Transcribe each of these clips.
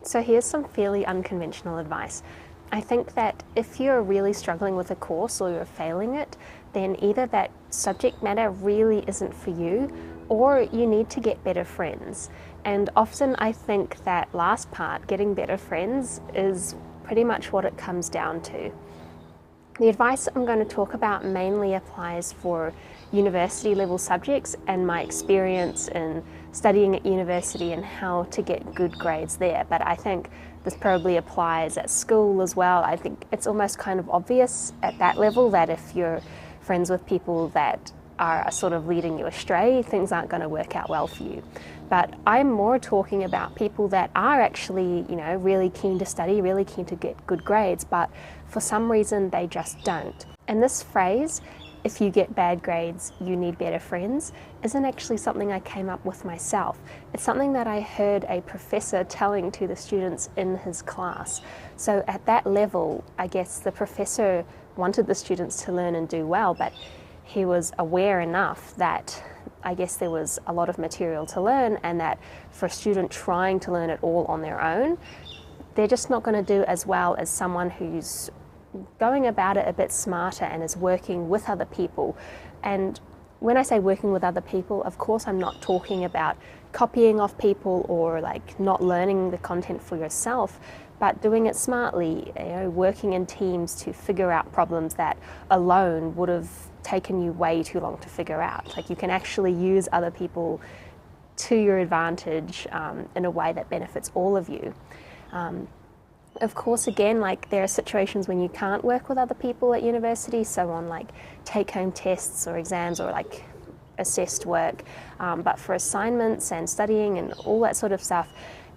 So here's some fairly unconventional advice. I think that if you're really struggling with a course or you're failing it, then either that subject matter really isn't for you, or you need to get better friends. And often I think that last part, getting better friends, is pretty much what it comes down to. The advice I'm going to talk about mainly applies for university level subjects and my experience in studying at university and how to get good grades there. But I think this probably applies at school as well. I think it's almost kind of obvious at that level that if you're friends with people that are sort of leading you astray, things aren't going to work out well for you. But I'm more talking about people that are actually, really keen to study, really keen to get good grades, but for some reason they just don't. And this phrase, if you get bad grades, you need better friends, isn't actually something I came up with myself. It's something that I heard a professor telling to the students in his class. So at that level, I guess the professor wanted the students to learn and do well, but he was aware enough that I guess there was a lot of material to learn, and that for a student trying to learn it all on their own, they're just not going to do as well as someone who's going about it a bit smarter and is working with other people. And when I say working with other people, of course I'm not talking about copying off people or like not learning the content for yourself, but doing it smartly, working in teams to figure out problems that alone would have taken you way too long to figure out. Like, you can actually use other people to your advantage in a way that benefits all of you. Of course, again, there are situations when you can't work with other people at university, so on take-home tests or exams or assessed work, but for assignments and studying and all that sort of stuff,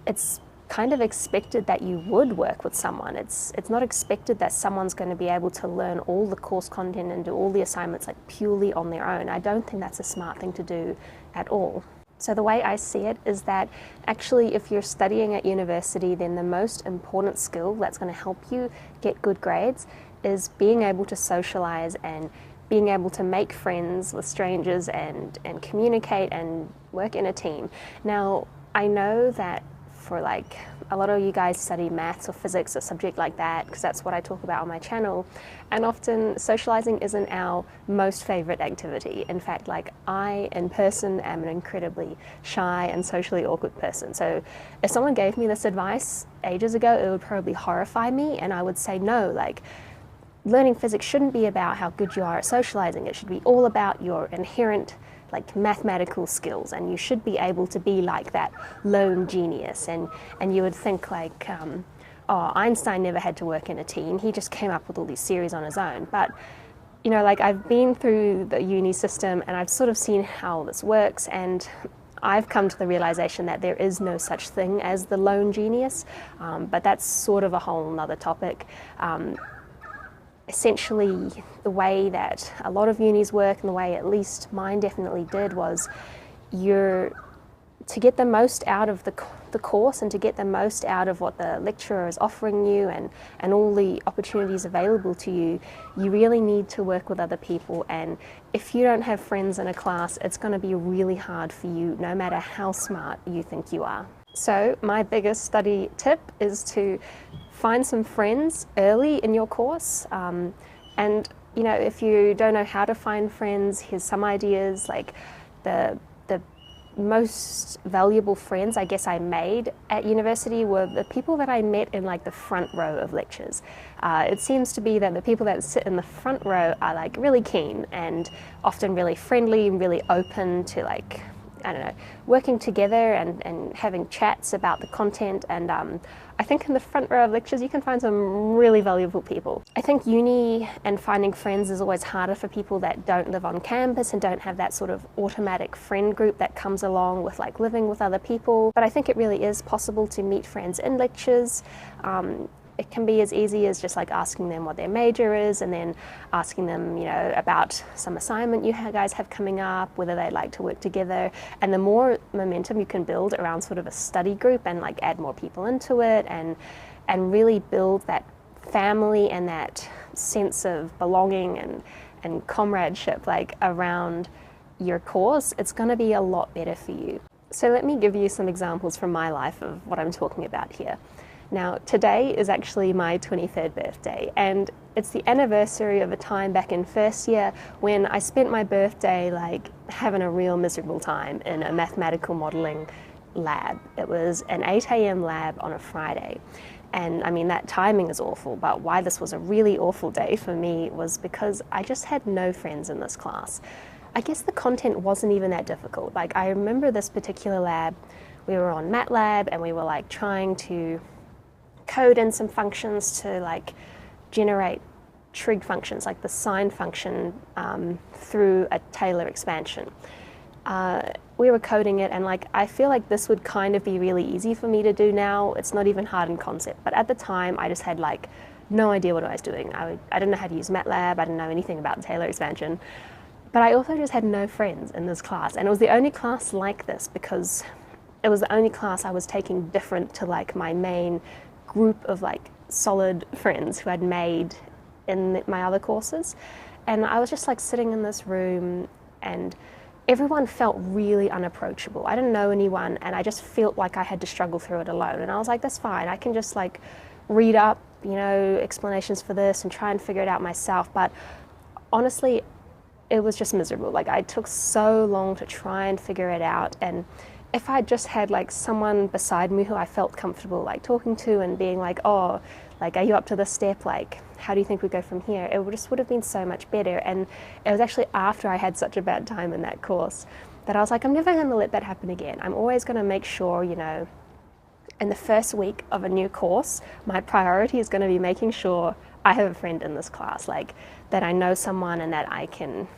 it's kind of expected that you would work with someone. It's not expected that someone's going to be able to learn all the course content and do all the assignments purely on their own. I don't think that's a smart thing to do at all. So the way I see it is that actually if you're studying at university, then the most important skill that's going to help you get good grades is being able to socialize and being able to make friends with strangers and communicate and work in a team. Now, I know that for a lot of you guys study maths or physics or subject like that, because that's what I talk about on my channel, and often socializing isn't our most favorite activity. In fact, I in person am an incredibly shy and socially awkward person. So if someone gave me this advice ages ago, it would probably horrify me, and I would say no, learning physics shouldn't be about how good you are at socializing. It should be all about your inherent mathematical skills, and you should be able to be that lone genius. And you would think oh, Einstein never had to work in a team. He just came up with all these theories on his own. But I've been through the uni system and I've sort of seen how this works, and I've come to the realization that there is no such thing as the lone genius, but that's sort of a whole nother topic. Essentially, the way that a lot of unis work, and the way at least mine definitely did, was to get the most out of the course and to get the most out of what the lecturer is offering you and all the opportunities available to you, you really need to work with other people. And if you don't have friends in a class, it's going to be really hard for you, no matter how smart you think you are. So my biggest study tip is to find some friends early in your course, and if you don't know how to find friends, here's some ideas. The most valuable friends I guess I made at university were the people that I met in the front row of lectures. It seems to be that the people that sit in the front row are really keen and often really friendly and really open to working together and having chats about the content. And I think in the front row of lectures you can find some really valuable people. I think uni and finding friends is always harder for people that don't live on campus and don't have that sort of automatic friend group that comes along with living with other people. But I think it really is possible to meet friends in lectures. It can be as easy as just asking them what their major is, and then asking them, about some assignment you guys have coming up, whether they'd like to work together. And the more momentum you can build around sort of a study group and add more people into it and really build that family and that sense of belonging and comradeship around your course, it's going to be a lot better for you. So let me give you some examples from my life of what I'm talking about here. Now, today is actually my 23rd birthday, and it's the anniversary of a time back in first year when I spent my birthday like having a real miserable time in a mathematical modelling lab. It was an 8 a.m. lab on a Friday. And I mean, that timing is awful, but why this was a really awful day for me was because I just had no friends in this class. I guess the content wasn't even that difficult. Like, I remember this particular lab, we were on MATLAB and we were like trying to code in some functions to like generate trig functions, like the sine function through a Taylor expansion. We were coding it, and like I feel like this would kind of be really easy for me to do now. It's not even hard in concept, but at the time I just had like no idea what I was doing. I didn't know how to use MATLAB, I didn't know anything about the Taylor expansion. But I also just had no friends in this class, and it was the only class like this because it was the only class I was taking different to like my main group of like solid friends who I'd made in my other courses. And I was just like sitting in this room and everyone felt really unapproachable. I didn't know anyone and I just felt like I had to struggle through it alone. And I was like, that's fine, I can just like read up, you know, explanations for this and try and figure it out myself. But honestly, it was just miserable. Like, I took so long to try and figure it out, and if I just had like someone beside me who I felt comfortable like talking to and being like, oh, like, are you up to this step? Like, how do you think we go from here? It just would have been so much better. And it was actually after I had such a bad time in that course that I was like, I'm never going to let that happen again. I'm always going to make sure, you know, in the first week of a new course, my priority is going to be making sure I have a friend in this class, like that I know someone and that I can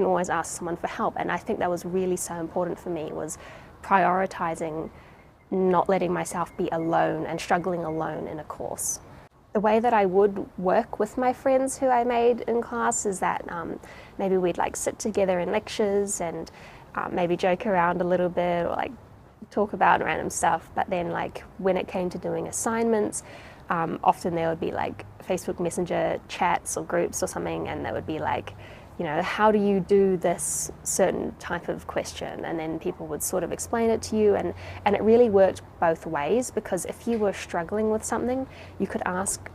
always ask someone for help. And I think that was really so important for me, was prioritizing not letting myself be alone and struggling alone in a course. The way that I would work with my friends who I made in class is that maybe we'd like sit together in lectures and maybe joke around a little bit or like talk about random stuff. But then like when it came to doing assignments, often there would be like Facebook Messenger chats or groups or something, and there would be like, you know, how do you do this certain type of question? And then people would sort of explain it to you, and it really worked both ways, because if you were struggling with something, you could ask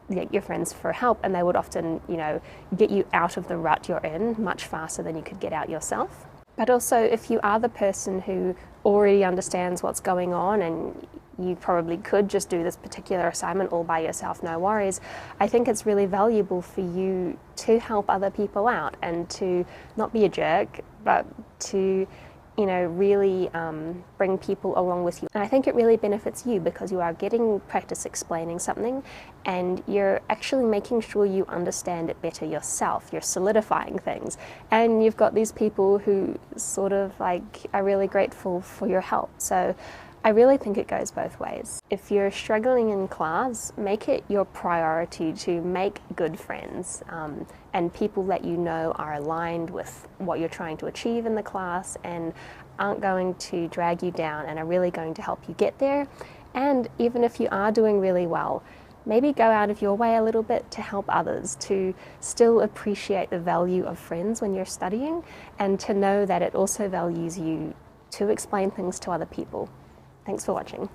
your friends for help, and they would often, you know, get you out of the rut you're in much faster than you could get out yourself. But also, if you are the person who already understands what's going on and you probably could just do this particular assignment all by yourself, no worries, I think it's really valuable for you to help other people out and to not be a jerk, but to, you know, really bring people along with you. And I think it really benefits you because you are getting practice explaining something and you're actually making sure you understand it better yourself. You're solidifying things. And you've got these people who sort of like are really grateful for your help. So I really think it goes both ways. If you're struggling in class, make it your priority to make good friends and people that you know are aligned with what you're trying to achieve in the class and aren't going to drag you down and are really going to help you get there. And even if you are doing really well, maybe go out of your way a little bit to help others, to still appreciate the value of friends when you're studying, and to know that it also values you to explain things to other people. Thanks for watching.